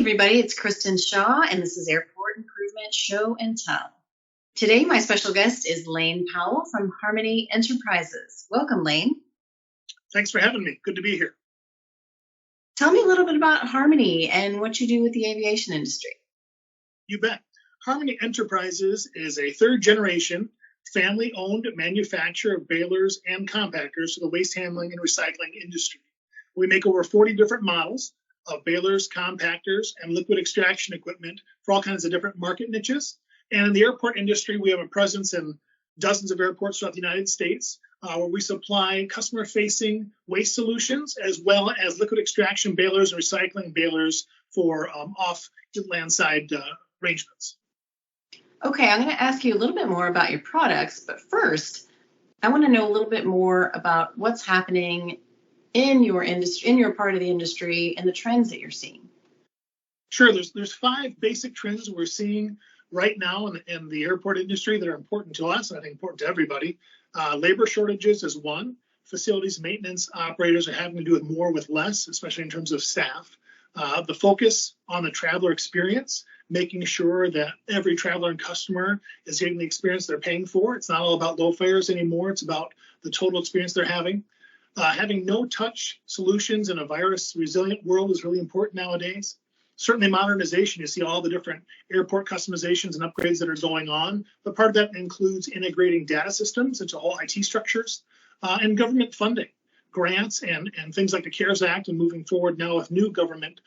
everybody, it's Kristen Shaw, and this is Airport Improvement Show and Tell. Today, my special guest is Lane Powell from Harmony Enterprises. Welcome, Lane. Thanks for having me. Good to be here. Tell me a little bit about Harmony and what you do with the aviation industry. You bet. Harmony Enterprises is a third-generation, family-owned manufacturer of balers and compactors for the waste handling and recycling industry. We make over 40 different models of balers, compactors, and liquid extraction equipment for all kinds of different market niches. And in the airport industry, we have a presence in dozens of airports throughout the United States, where we supply customer-facing waste solutions, as well as liquid extraction balers and recycling balers for off-landside arrangements. Okay, I'm going to ask you a little bit more about your products, but first, I want to know a little bit more about what's happening in your industry, in your part of the industry, and the trends that you're seeing. Sure, there's 5 basic trends we're seeing right now in the airport industry that are important to us, and I think important to everybody. Labor shortages is one. Facilities maintenance operators are having to do more with less, especially in terms of staff. The focus on the traveler experience, making sure that every traveler and customer is getting the experience they're paying for. It's not all about low fares anymore. It's about the total experience they're having. Having no-touch solutions in a virus-resilient world is really important nowadays. Certainly modernization, you see all the different airport customizations and upgrades that are going on, but part of that includes integrating data systems into whole IT structures and government funding. Grants and things like the CARES Act, and moving forward now with new government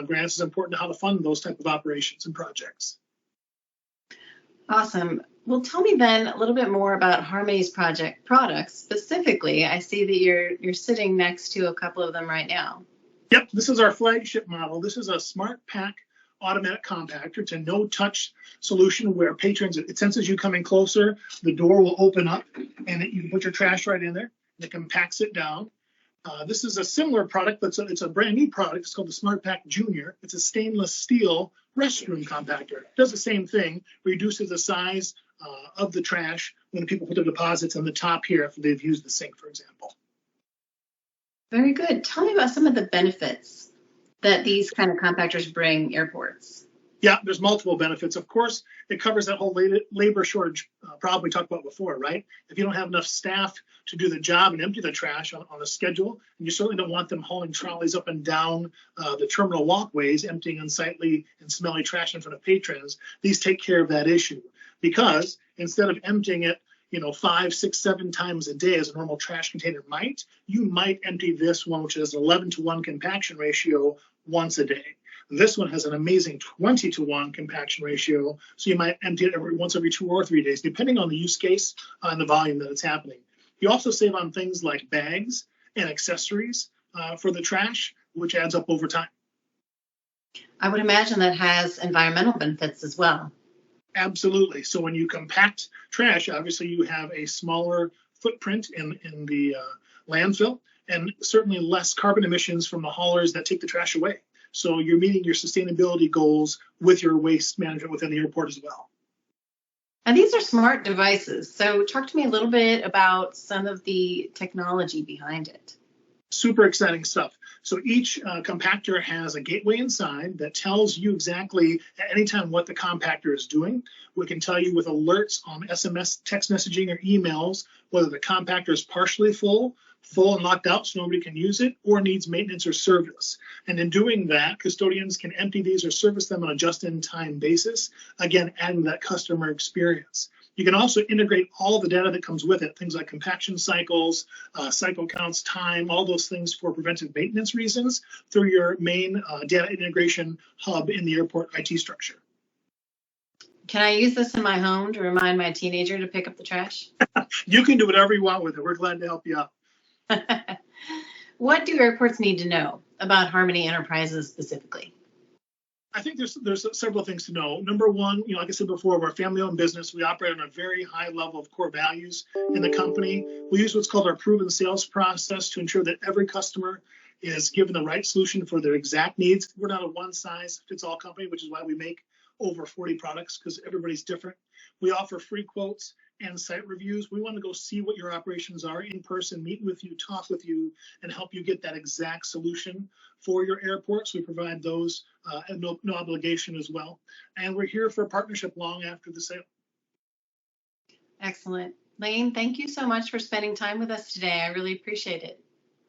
grants, is important to how to fund those type of operations and projects. Awesome. Well, tell me then a little bit more about Harmony's products. Specifically, I see that you're sitting next to a couple of them right now. Yep, this is our flagship model. This is a Smart Pack automatic compactor. It's a no-touch solution where patrons, it senses you coming closer, the door will open up, and you can put your trash right in there, and it compacts it down. This is a similar product, but it's a brand new product. It's called the Smart Pack Junior. It's a stainless steel restroom compactor. It does the same thing, reduces the size of the trash when people put their deposits on the top here after they've used the sink, for example. Very good. Tell me about some of the benefits that these kind of compactors bring airports. Yeah, there's multiple benefits. Of course, it covers that whole labor shortage problem we talked about before, right? If you don't have enough staff to do the job and empty the trash on a schedule, and you certainly don't want them hauling trolleys up and down the terminal walkways, emptying unsightly and smelly trash in front of patrons, these take care of that issue. Because instead of emptying it 5, 6, 7 times a day as a normal trash container might, you might empty this one, which has an 11-to-1 compaction ratio, once a day. This one has an amazing 20-to-1 compaction ratio, so you might empty it once every 2 or 3 days, depending on the use case and the volume that it's happening. You also save on things like bags and accessories for the trash, which adds up over time. I would imagine that has environmental benefits as well. Absolutely. So when you compact trash, obviously you have a smaller footprint in the landfill, and certainly less carbon emissions from the haulers that take the trash away. So you're meeting your sustainability goals with your waste management within the airport as well. And these are smart devices. So talk to me a little bit about some of the technology behind it. Super exciting stuff. So each compactor has a gateway inside that tells you exactly at any time what the compactor is doing. We can tell you with alerts on SMS, text messaging, or emails whether the compactor is partially full and locked out so nobody can use it, or needs maintenance or service. And in doing that, custodians can empty these or service them on a just-in-time basis, again, adding that customer experience. You can also integrate all the data that comes with it, things like compaction cycles, cycle counts, time, all those things for preventive maintenance reasons through your main data integration hub in the airport IT structure. Can I use this in my home to remind my teenager to pick up the trash? You can do whatever you want with it. We're glad to help you out. What do airports need to know about Harmony Enterprises specifically? I think there's several things to know. Number one, like I said before, we're a family-owned business. We operate on a very high level of core values in the company. We use what's called our proven sales process to ensure that every customer is given the right solution for their exact needs. We're not a one-size-fits-all company, which is why we make over 40 products, because everybody's different. We offer free quotes and site reviews. We want to go see what your operations are in person, meet with you, talk with you, and help you get that exact solution for your airports. We provide those at no obligation as well. And we're here for a partnership long after the sale. Excellent. Lane, thank you so much for spending time with us today. I really appreciate it.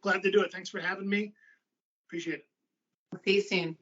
Glad to do it. Thanks for having me. Appreciate it. We'll see you soon.